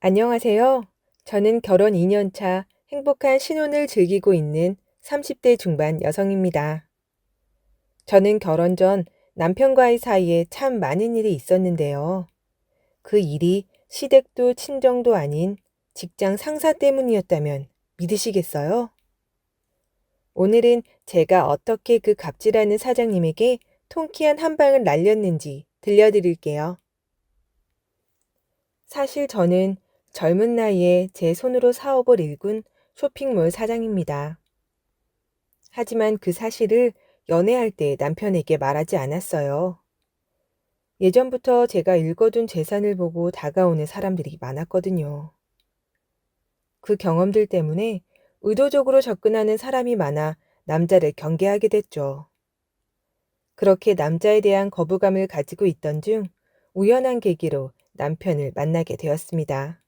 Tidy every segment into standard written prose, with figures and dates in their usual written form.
안녕하세요. 저는 결혼 2년 차 행복한 신혼을 즐기고 있는 30대 중반 여성입니다. 저는 결혼 전 남편과의 사이에 참 많은 일이 있었는데요. 그 일이 시댁도 친정도 아닌 직장 상사 때문이었다면 믿으시겠어요? 오늘은 제가 어떻게 그 갑질하는 사장님에게 통쾌한 한 방을 날렸는지 들려드릴게요. 사실 저는 젊은 나이에 제 손으로 사업을 일군 쇼핑몰 사장입니다. 하지만 그 사실을 연애할 때 남편에게 말하지 않았어요. 예전부터 제가 읽어둔 재산을 보고 다가오는 사람들이 많았거든요. 그 경험들 때문에 의도적으로 접근하는 사람이 많아 남자를 경계하게 됐죠. 그렇게 남자에 대한 거부감을 가지고 있던 중 우연한 계기로 남편을 만나게 되었습니다.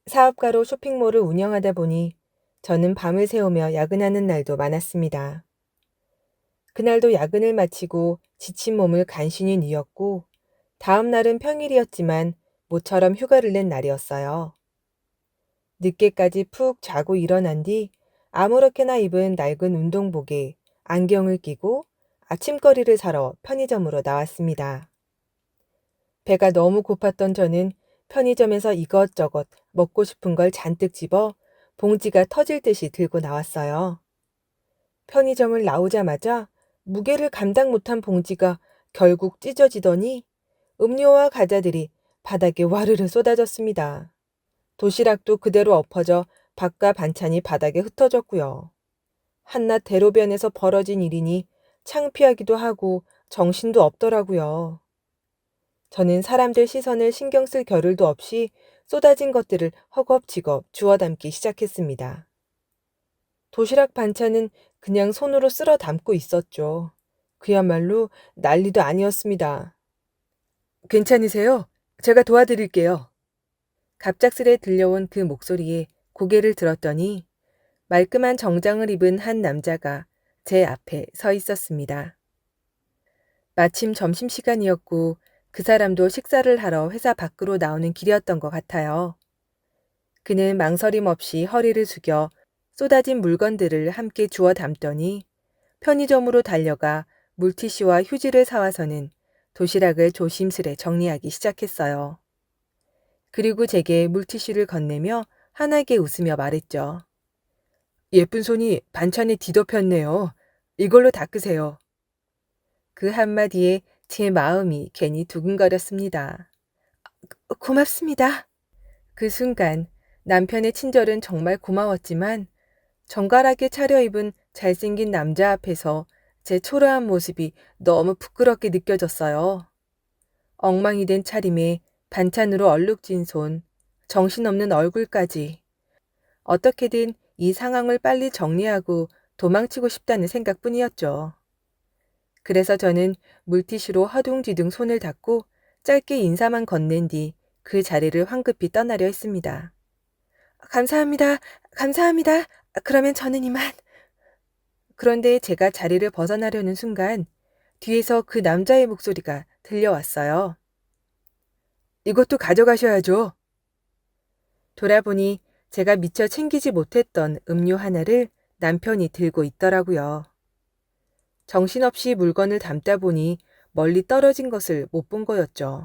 사업가로 쇼핑몰을 운영하다 보니 저는 밤을 새우며 야근하는 날도 많았습니다. 그날도 야근을 마치고 지친 몸을 간신히 뉘었고 다음 날은 평일이었지만 모처럼 휴가를 낸 날이었어요. 늦게까지 푹 자고 일어난 뒤 아무렇게나 입은 낡은 운동복에 안경을 끼고 아침거리를 사러 편의점으로 나왔습니다. 배가 너무 고팠던 저는 편의점에서 이것저것 먹고 싶은 걸 잔뜩 집어 봉지가 터질 듯이 들고 나왔어요. 편의점을 나오자마자 무게를 감당 못한 봉지가 결국 찢어지더니 음료와 과자들이 바닥에 와르르 쏟아졌습니다. 도시락도 그대로 엎어져 밥과 반찬이 바닥에 흩어졌고요. 한낱 대로변에서 벌어진 일이니 창피하기도 하고 정신도 없더라고요. 저는 사람들 시선을 신경 쓸 겨를도 없이 쏟아진 것들을 허겁지겁 주워 담기 시작했습니다. 도시락 반찬은 그냥 손으로 쓸어 담고 있었죠. 그야말로 난리도 아니었습니다. 괜찮으세요? 제가 도와드릴게요. 갑작스레 들려온 그 목소리에 고개를 들었더니 말끔한 정장을 입은 한 남자가 제 앞에 서 있었습니다. 마침 점심시간이었고 그 사람도 식사를 하러 회사 밖으로 나오는 길이었던 것 같아요. 그는 망설임 없이 허리를 숙여 쏟아진 물건들을 함께 주워 담더니 편의점으로 달려가 물티슈와 휴지를 사와서는 도시락을 조심스레 정리하기 시작했어요. 그리고 제게 물티슈를 건네며 환하게 웃으며 말했죠. 예쁜 손이 반찬에 뒤덮였네요. 이걸로 닦으세요. 그 한마디에 제 마음이 괜히 두근거렸습니다. 고맙습니다. 그 순간 남편의 친절은 정말 고마웠지만 정갈하게 차려입은 잘생긴 남자 앞에서 제 초라한 모습이 너무 부끄럽게 느껴졌어요. 엉망이 된 차림에 반찬으로 얼룩진 손, 정신없는 얼굴까지. 어떻게든 이 상황을 빨리 정리하고 도망치고 싶다는 생각뿐이었죠. 그래서 저는 물티슈로 허둥지둥 손을 닦고 짧게 인사만 건넨 뒤 그 자리를 황급히 떠나려 했습니다. 감사합니다. 감사합니다. 그러면 저는 이만. 그런데 제가 자리를 벗어나려는 순간 뒤에서 그 남자의 목소리가 들려왔어요. 이것도 가져가셔야죠. 돌아보니 제가 미처 챙기지 못했던 음료 하나를 남편이 들고 있더라고요. 정신없이 물건을 담다 보니 멀리 떨어진 것을 못 본 거였죠.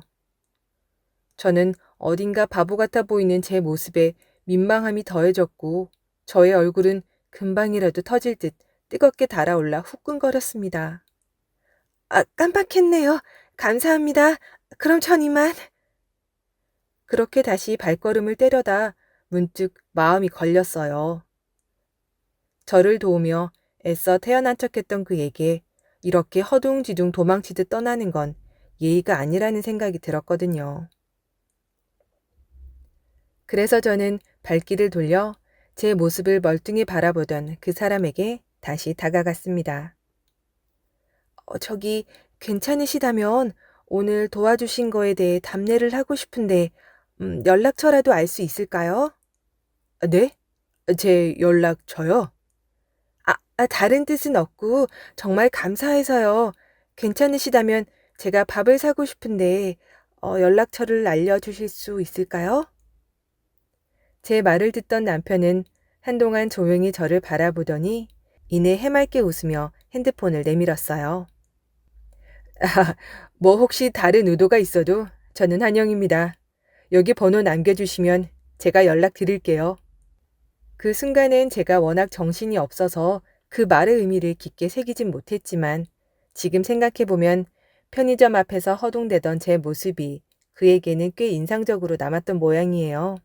저는 어딘가 바보 같아 보이는 제 모습에 민망함이 더해졌고 저의 얼굴은 금방이라도 터질 듯 뜨겁게 달아올라 후끈거렸습니다. 깜빡했네요. 감사합니다. 그럼 전 이만. 그렇게 다시 발걸음을 때려다 문득 마음이 걸렸어요. 저를 도우며 애써 태어난 척했던 그에게 이렇게 허둥지둥 도망치듯 떠나는 건 예의가 아니라는 생각이 들었거든요. 그래서 저는 발길을 돌려 제 모습을 멀뚱히 바라보던 그 사람에게 다시 다가갔습니다. 저기 괜찮으시다면 오늘 도와주신 거에 대해 답례를 하고 싶은데 연락처라도 알 수 있을까요? 네? 제 연락처요? 다른 뜻은 없고 정말 감사해서요. 괜찮으시다면 제가 밥을 사고 싶은데 연락처를 알려주실 수 있을까요? 제 말을 듣던 남편은 한동안 조용히 저를 바라보더니 이내 해맑게 웃으며 핸드폰을 내밀었어요. 뭐 혹시 다른 의도가 있어도 저는 환영입니다. 여기 번호 남겨주시면 제가 연락드릴게요. 그 순간엔 제가 워낙 정신이 없어서 그 말의 의미를 깊게 새기진 못했지만 지금 생각해보면 편의점 앞에서 허둥대던 제 모습이 그에게는 꽤 인상적으로 남았던 모양이에요.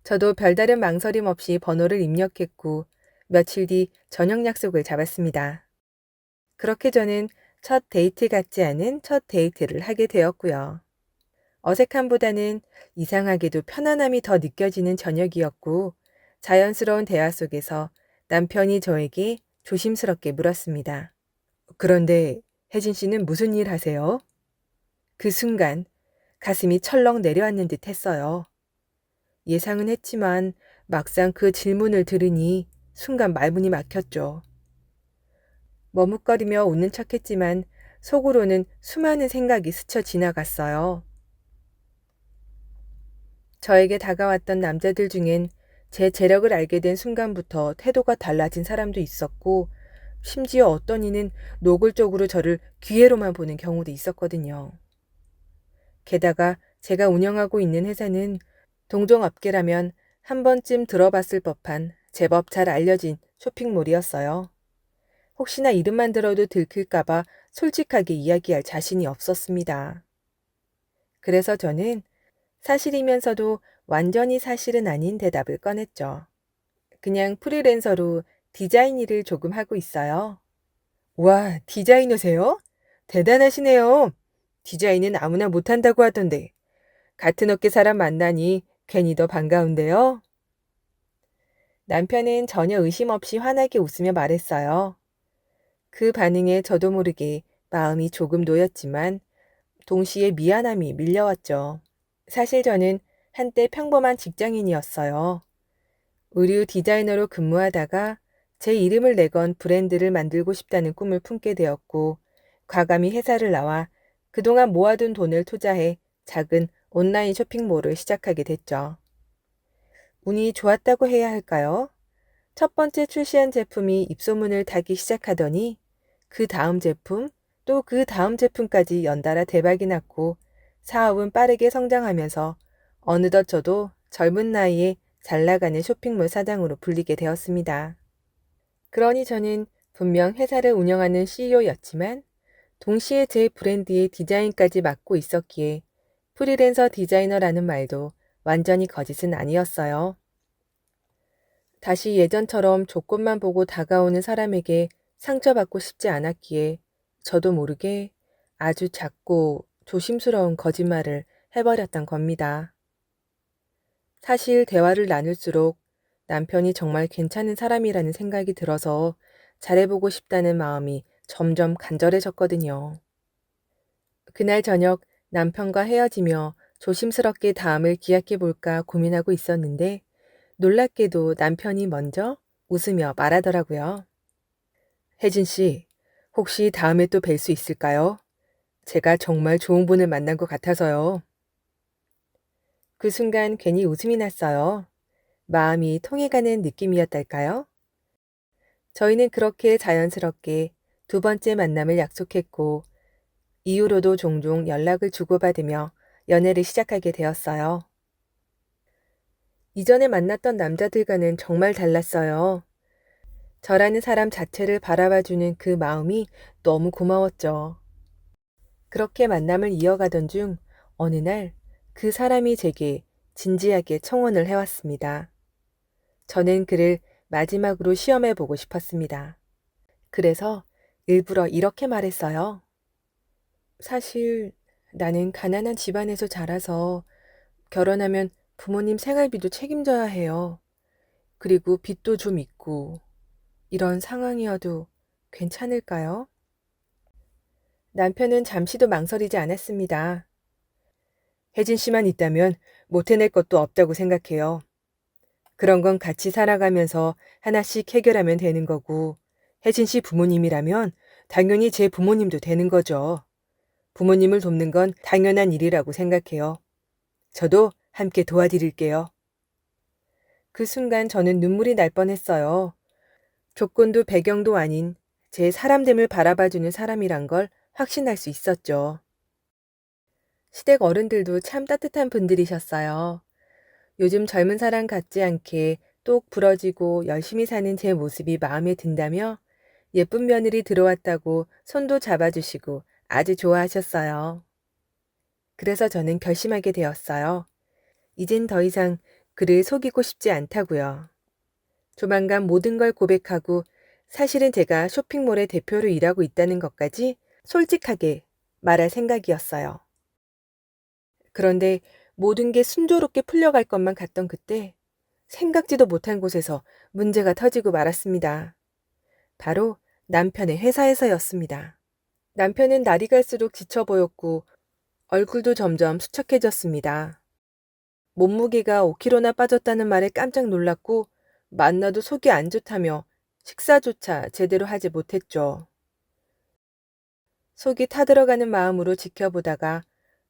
저도 별다른 망설임 없이 번호를 입력했고 며칠 뒤 저녁 약속을 잡았습니다. 그렇게 저는 첫 데이트 같지 않은 첫 데이트를 하게 되었고요. 어색함보다는 이상하게도 편안함이 더 느껴지는 저녁이었고 자연스러운 대화 속에서 남편이 저에게 조심스럽게 물었습니다. 그런데 혜진 씨는 무슨 일 하세요? 그 순간 가슴이 철렁 내려앉는 듯 했어요. 예상은 했지만 막상 그 질문을 들으니 순간 말문이 막혔죠. 머뭇거리며 웃는 척했지만 속으로는 수많은 생각이 스쳐 지나갔어요. 저에게 다가왔던 남자들 중엔 제 재력을 알게 된 순간부터 태도가 달라진 사람도 있었고 심지어 어떤 이는 노골적으로 저를 기회로만 보는 경우도 있었거든요. 게다가 제가 운영하고 있는 회사는 동종업계라면 한 번쯤 들어봤을 법한 제법 잘 알려진 쇼핑몰이었어요. 혹시나 이름만 들어도 들킬까봐 솔직하게 이야기할 자신이 없었습니다. 그래서 저는 사실이면서도 완전히 사실은 아닌 대답을 꺼냈죠. 그냥 프리랜서로 디자인 일을 조금 하고 있어요. 와, 디자이너세요? 대단하시네요. 디자인은 아무나 못한다고 하던데. 같은 업계 사람 만나니 괜히 더 반가운데요. 남편은 전혀 의심 없이 환하게 웃으며 말했어요. 그 반응에 저도 모르게 마음이 조금 놓였지만 동시에 미안함이 밀려왔죠. 사실 저는 한때 평범한 직장인이었어요. 의류 디자이너로 근무하다가 제 이름을 내건 브랜드를 만들고 싶다는 꿈을 품게 되었고 과감히 회사를 나와 그동안 모아둔 돈을 투자해 작은 온라인 쇼핑몰을 시작하게 됐죠. 운이 좋았다고 해야 할까요? 첫 번째 출시한 제품이 입소문을 타기 시작하더니 그 다음 제품, 또 그 다음 제품까지 연달아 대박이 났고 사업은 빠르게 성장하면서 어느덧 저도 젊은 나이에 잘 나가는 쇼핑몰 사장으로 불리게 되었습니다. 그러니 저는 분명 회사를 운영하는 CEO였지만 동시에 제 브랜드의 디자인까지 맡고 있었기에 프리랜서 디자이너라는 말도 완전히 거짓은 아니었어요. 다시 예전처럼 조건만 보고 다가오는 사람에게 상처받고 싶지 않았기에 저도 모르게 아주 작고 조심스러운 거짓말을 해버렸던 겁니다. 사실 대화를 나눌수록 남편이 정말 괜찮은 사람이라는 생각이 들어서 잘해보고 싶다는 마음이 점점 간절해졌거든요. 그날 저녁 남편과 헤어지며 조심스럽게 다음을 기약해볼까 고민하고 있었는데 놀랍게도 남편이 먼저 웃으며 말하더라고요. 혜진 씨, 혹시 다음에 또 뵐 수 있을까요? 제가 정말 좋은 분을 만난 것 같아서요. 그 순간 괜히 웃음이 났어요. 마음이 통해가는 느낌이었달까요? 저희는 그렇게 자연스럽게 두 번째 만남을 약속했고 이후로도 종종 연락을 주고받으며 연애를 시작하게 되었어요. 이전에 만났던 남자들과는 정말 달랐어요. 저라는 사람 자체를 바라봐주는 그 마음이 너무 고마웠죠. 그렇게 만남을 이어가던 중 어느 날 그 사람이 제게 진지하게 청혼을 해왔습니다. 저는 그를 마지막으로 시험해보고 싶었습니다. 그래서 일부러 이렇게 말했어요. 사실 나는 가난한 집안에서 자라서 결혼하면 부모님 생활비도 책임져야 해요. 그리고 빚도 좀 있고 이런 상황이어도 괜찮을까요? 남편은 잠시도 망설이지 않았습니다. 혜진 씨만 있다면 못 해낼 것도 없다고 생각해요. 그런 건 같이 살아가면서 하나씩 해결하면 되는 거고, 혜진 씨 부모님이라면 당연히 제 부모님도 되는 거죠. 부모님을 돕는 건 당연한 일이라고 생각해요. 저도 함께 도와드릴게요. 그 순간 저는 눈물이 날 뻔했어요. 조건도 배경도 아닌 제 사람됨을 바라봐주는 사람이란 걸 확신할 수 있었죠. 시댁 어른들도 참 따뜻한 분들이셨어요. 요즘 젊은 사람 같지 않게 똑 부러지고 열심히 사는 제 모습이 마음에 든다며 예쁜 며느리 들어왔다고 손도 잡아주시고 아주 좋아하셨어요. 그래서 저는 결심하게 되었어요. 이젠 더 이상 그를 속이고 싶지 않다고요. 조만간 모든 걸 고백하고 사실은 제가 쇼핑몰의 대표로 일하고 있다는 것까지 솔직하게 말할 생각이었어요. 그런데 모든 게 순조롭게 풀려갈 것만 같던 그때 생각지도 못한 곳에서 문제가 터지고 말았습니다. 바로 남편의 회사에서였습니다. 남편은 날이 갈수록 지쳐 보였고 얼굴도 점점 수척해졌습니다. 몸무게가 5kg나 빠졌다는 말에 깜짝 놀랐고 만나도 속이 안 좋다며 식사조차 제대로 하지 못했죠. 속이 타들어가는 마음으로 지켜보다가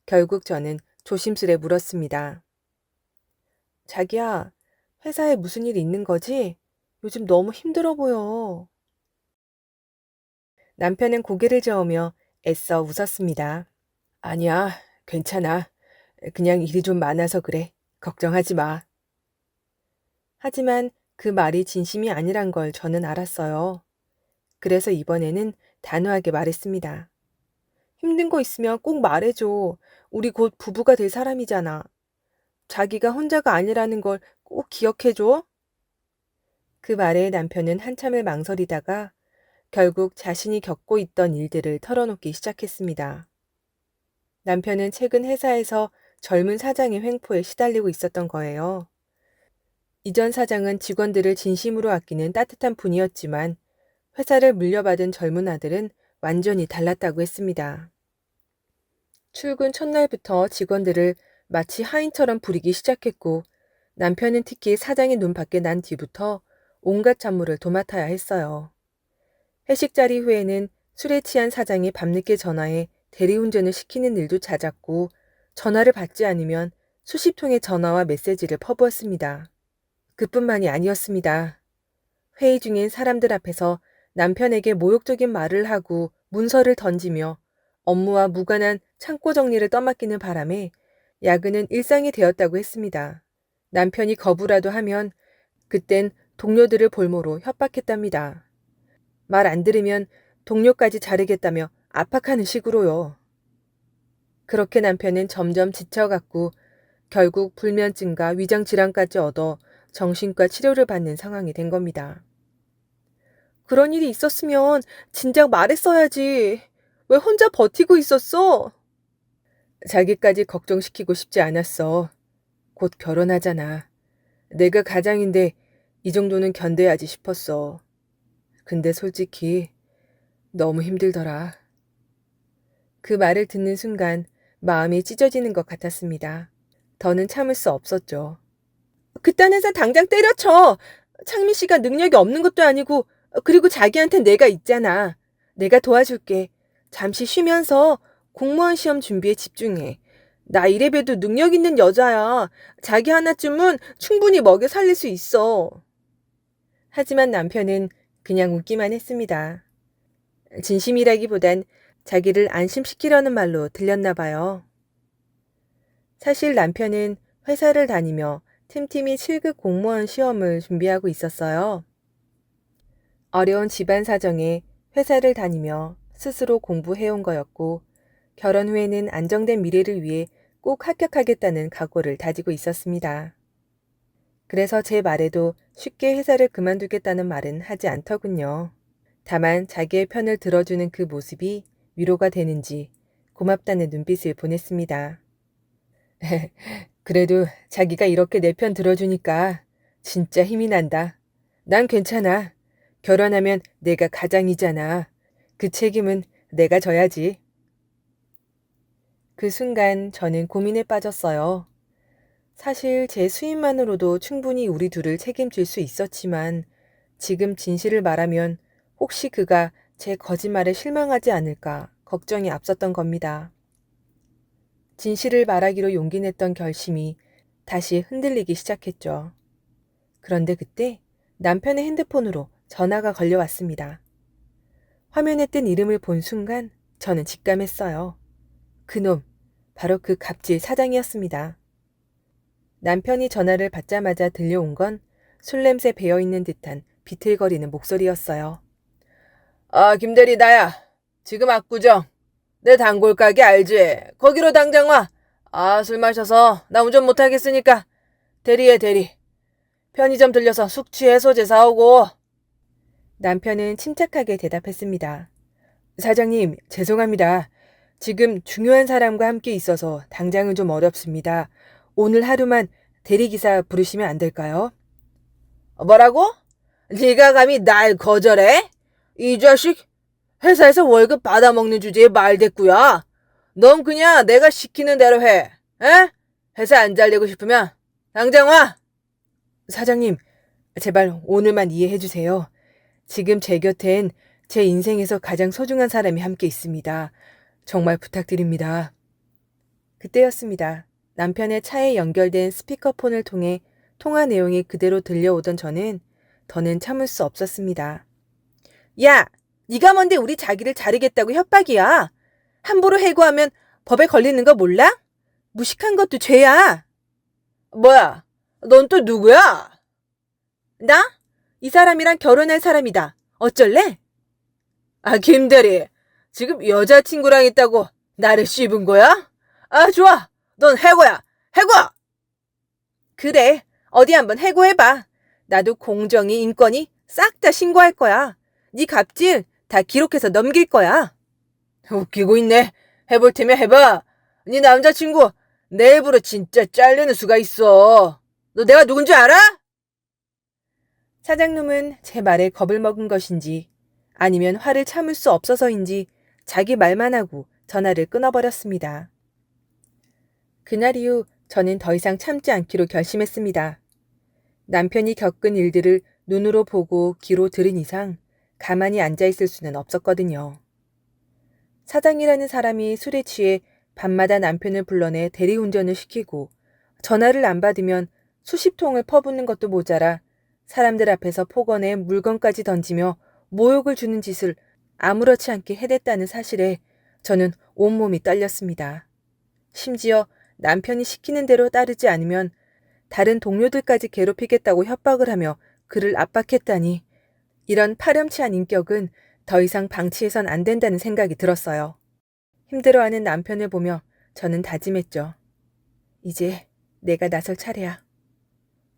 결국 저는 조심스레 물었습니다. 자기야, 회사에 무슨 일 있는 거지? 요즘 너무 힘들어 보여. 남편은 고개를 저으며 애써 웃었습니다. 아니야, 괜찮아. 그냥 일이 좀 많아서 그래. 걱정하지 마. 하지만 그 말이 진심이 아니란 걸 저는 알았어요. 그래서 이번에는 단호하게 말했습니다. 힘든 거 있으면 꼭 말해줘. 우리 곧 부부가 될 사람이잖아. 자기가 혼자가 아니라는 걸 꼭 기억해줘. 그 말에 남편은 한참을 망설이다가 결국 자신이 겪고 있던 일들을 털어놓기 시작했습니다. 남편은 최근 회사에서 젊은 사장의 횡포에 시달리고 있었던 거예요. 이전 사장은 직원들을 진심으로 아끼는 따뜻한 분이었지만 회사를 물려받은 젊은 아들은 완전히 달랐다고 했습니다. 출근 첫날부터 직원들을 마치 하인처럼 부리기 시작했고 남편은 특히 사장의 눈밖에 난 뒤부터 온갖 잡무를 도맡아야 했어요. 회식 자리 후에는 술에 취한 사장이 밤늦게 전화해 대리운전을 시키는 일도 잦았고 전화를 받지 않으면 수십 통의 전화와 메시지를 퍼부었습니다. 그뿐만이 아니었습니다. 회의 중인 사람들 앞에서 남편에게 모욕적인 말을 하고 문서를 던지며 업무와 무관한 창고 정리를 떠맡기는 바람에 야근은 일상이 되었다고 했습니다. 남편이 거부라도 하면 그땐 동료들을 볼모로 협박했답니다. 말 안 들으면 동료까지 자르겠다며 압박하는 식으로요. 그렇게 남편은 점점 지쳐갔고 결국 불면증과 위장질환까지 얻어 정신과 치료를 받는 상황이 된 겁니다. 그런 일이 있었으면 진작 말했어야지. 왜 혼자 버티고 있었어? 자기까지 걱정시키고 싶지 않았어. 곧 결혼하잖아. 내가 가장인데 이 정도는 견뎌야지 싶었어. 근데 솔직히 너무 힘들더라. 그 말을 듣는 순간 마음이 찢어지는 것 같았습니다. 더는 참을 수 없었죠. 그딴 회사 당장 때려쳐. 창민 씨가 능력이 없는 것도 아니고 그리고 자기한텐 내가 있잖아. 내가 도와줄게. 잠시 쉬면서 공무원 시험 준비에 집중해. 나 이래봬도 능력 있는 여자야. 자기 하나쯤은 충분히 먹여 살릴 수 있어. 하지만 남편은 그냥 웃기만 했습니다. 진심이라기보단 자기를 안심시키려는 말로 들렸나 봐요. 사실 남편은 회사를 다니며 틈틈이 7급 공무원 시험을 준비하고 있었어요. 어려운 집안 사정에 회사를 다니며 스스로 공부해온 거였고 결혼 후에는 안정된 미래를 위해 꼭 합격하겠다는 각오를 다지고 있었습니다. 그래서 제 말에도 쉽게 회사를 그만두겠다는 말은 하지 않더군요. 다만 자기의 편을 들어주는 그 모습이 위로가 되는지 고맙다는 눈빛을 보냈습니다. 그래도 자기가 이렇게 내 편 들어주니까 진짜 힘이 난다. 난 괜찮아. 결혼하면 내가 가장이잖아. 그 책임은 내가 져야지. 그 순간 저는 고민에 빠졌어요. 사실 제 수입만으로도 충분히 우리 둘을 책임질 수 있었지만 지금 진실을 말하면 혹시 그가 제 거짓말에 실망하지 않을까 걱정이 앞섰던 겁니다. 진실을 말하기로 용기 냈던 결심이 다시 흔들리기 시작했죠. 그런데 그때 남편의 핸드폰으로 전화가 걸려왔습니다. 화면에 뜬 이름을 본 순간 저는 직감했어요. 그놈, 바로 그 갑질 사장이었습니다. 남편이 전화를 받자마자 들려온 건 술 냄새 배어있는 듯한 비틀거리는 목소리였어요. 아, 김대리 나야. 지금 압구정. 내 단골 가게 알지? 거기로 당장 와. 아, 술 마셔서 나 운전 못하겠으니까. 대리해 대리. 편의점 들려서 숙취 해소제 사오고. 남편은 침착하게 대답했습니다. 사장님, 죄송합니다. 지금 중요한 사람과 함께 있어서 당장은 좀 어렵습니다. 오늘 하루만 대리기사 부르시면 안 될까요? 뭐라고? 네가 감히 날 거절해? 이 자식, 회사에서 월급 받아먹는 주제에 말대꾸야. 넌 그냥 내가 시키는 대로 해. 에? 회사 안 잘리고 싶으면 당장 와. 사장님, 제발 오늘만 이해해 주세요. 지금 제 곁엔 제 인생에서 가장 소중한 사람이 함께 있습니다. 정말 부탁드립니다. 그때였습니다. 남편의 차에 연결된 스피커폰을 통해 통화 내용이 그대로 들려오던 저는 더는 참을 수 없었습니다. 야, 네가 뭔데 우리 자기를 자르겠다고 협박이야. 함부로 해고하면 법에 걸리는 거 몰라? 무식한 것도 죄야. 뭐야, 넌 또 누구야? 나? 이 사람이랑 결혼할 사람이다. 어쩔래? 아, 김대리, 지금 여자친구랑 있다고 나를 씹은 거야? 아, 좋아. 넌 해고야. 해고! 그래, 어디 한번 해고해봐. 나도 공정위, 인권위 싹 다 신고할 거야. 네 갑질 다 기록해서 넘길 거야. 웃기고 있네. 해볼 테면 해봐. 네 남자친구 내 입으로 진짜 잘리는 수가 있어. 너 내가 누군지 알아? 사장님은 제 말에 겁을 먹은 것인지 아니면 화를 참을 수 없어서인지 자기 말만 하고 전화를 끊어버렸습니다. 그날 이후 저는 더 이상 참지 않기로 결심했습니다. 남편이 겪은 일들을 눈으로 보고 귀로 들은 이상 가만히 앉아있을 수는 없었거든요. 사장이라는 사람이 술에 취해 밤마다 남편을 불러내 대리운전을 시키고 전화를 안 받으면 수십 통을 퍼붓는 것도 모자라 사람들 앞에서 폭언에 물건까지 던지며 모욕을 주는 짓을 아무렇지 않게 해댔다는 사실에 저는 온몸이 떨렸습니다. 심지어 남편이 시키는 대로 따르지 않으면 다른 동료들까지 괴롭히겠다고 협박을 하며 그를 압박했다니 이런 파렴치한 인격은 더 이상 방치해선 안 된다는 생각이 들었어요. 힘들어하는 남편을 보며 저는 다짐했죠. 이제 내가 나설 차례야.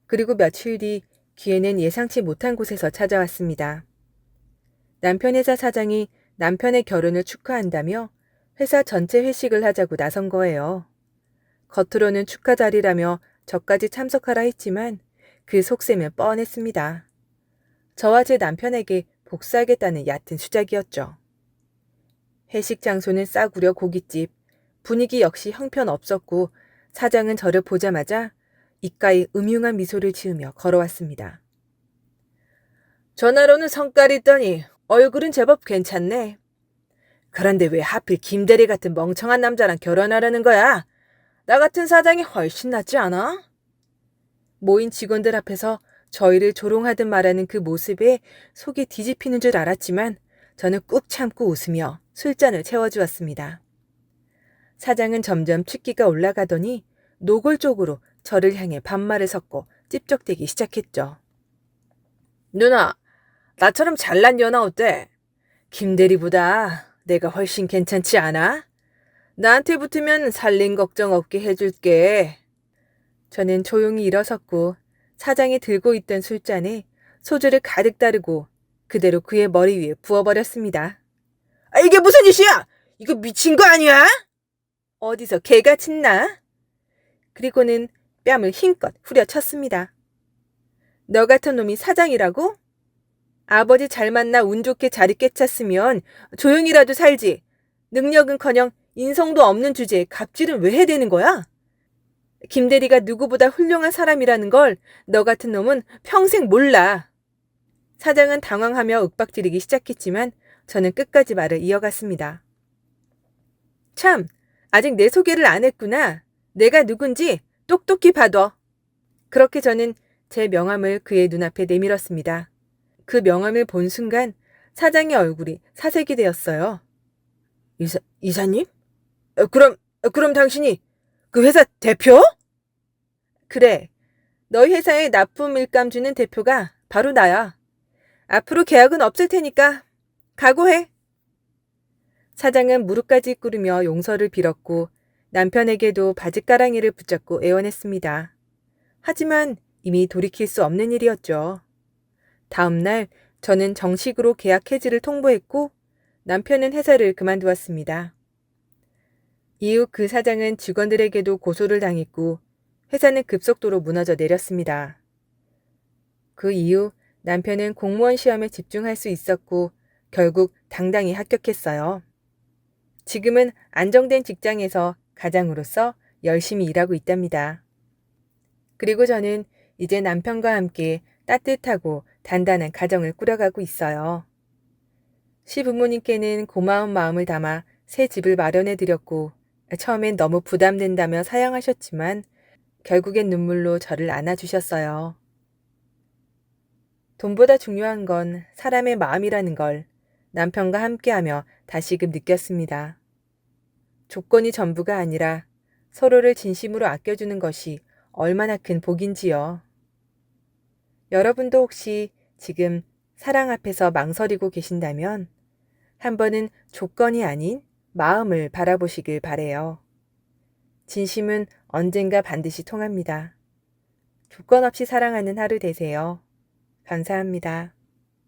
그리고 며칠 뒤 기회는 예상치 못한 곳에서 찾아왔습니다. 남편 회사 사장이 남편의 결혼을 축하한다며 회사 전체 회식을 하자고 나선 거예요. 겉으로는 축하 자리라며 저까지 참석하라 했지만 그 속셈은 뻔했습니다. 저와 제 남편에게 복수하겠다는 얕은 수작이었죠. 회식 장소는 싸구려 고깃집, 분위기 역시 형편없었고 사장은 저를 보자마자 입가에 음흉한 미소를 지으며 걸어왔습니다. 전화로는 성깔이 있더니 얼굴은 제법 괜찮네. 그런데 왜 하필 김대리 같은 멍청한 남자랑 결혼하려는 거야? 나 같은 사장이 훨씬 낫지 않아? 모인 직원들 앞에서 저희를 조롱하듯 말하는 그 모습에 속이 뒤집히는 줄 알았지만 저는 꾹 참고 웃으며 술잔을 채워주었습니다. 사장은 점점 취기가 올라가더니 노골적으로 저를 향해 반말을 섞고 찝쩍대기 시작했죠. 누나, 나처럼 잘난 여나 어때? 김대리보다 내가 훨씬 괜찮지 않아? 나한테 붙으면 살림 걱정 없게 해줄게. 저는 조용히 일어섰고 사장이 들고 있던 술잔에 소주를 가득 따르고 그대로 그의 머리 위에 부어버렸습니다. 아, 이게 무슨 짓이야? 이거 미친 거 아니야? 어디서 개가 짖나? 그리고는 뺨을 힘껏 후려쳤습니다. 너 같은 놈이 사장이라고? 아버지 잘 만나 운 좋게 자리 꿰찼으면 조용히라도 살지. 능력은커녕 인성도 없는 주제에 갑질은 왜 해대는 거야? 김대리가 누구보다 훌륭한 사람이라는 걸 너 같은 놈은 평생 몰라. 사장은 당황하며 윽박지르기 시작했지만 저는 끝까지 말을 이어갔습니다. 참, 아직 내 소개를 안 했구나. 내가 누군지 똑똑히 봐둬. 그렇게 저는 제 명함을 그의 눈앞에 내밀었습니다. 그 명함을 본 순간 사장의 얼굴이 사색이 되었어요. 이사님? 그럼 당신이 그 회사 대표? 그래. 너희 회사에 납품 일감 주는 대표가 바로 나야. 앞으로 계약은 없을 테니까 각오해. 사장은 무릎까지 꿇으며 용서를 빌었고 남편에게도 바짓가랑이를 붙잡고 애원했습니다. 하지만 이미 돌이킬 수 없는 일이었죠. 다음 날 저는 정식으로 계약 해지를 통보했고 남편은 회사를 그만두었습니다. 이후 그 사장은 직원들에게도 고소를 당했고 회사는 급속도로 무너져 내렸습니다. 그 이후 남편은 공무원 시험에 집중할 수 있었고 결국 당당히 합격했어요. 지금은 안정된 직장에서 가장으로서 열심히 일하고 있답니다. 그리고 저는 이제 남편과 함께 따뜻하고 단단한 가정을 꾸려가고 있어요. 시부모님께는 고마운 마음을 담아 새 집을 마련해 드렸고 처음엔 너무 부담된다며 사양하셨지만 결국엔 눈물로 저를 안아주셨어요. 돈보다 중요한 건 사람의 마음이라는 걸 남편과 함께하며 다시금 느꼈습니다. 조건이 전부가 아니라 서로를 진심으로 아껴주는 것이 얼마나 큰 복인지요. 여러분도 혹시 지금 사랑 앞에서 망설이고 계신다면 한 번은 조건이 아닌 마음을 바라보시길 바래요. 진심은 언젠가 반드시 통합니다. 조건 없이 사랑하는 하루 되세요. 감사합니다.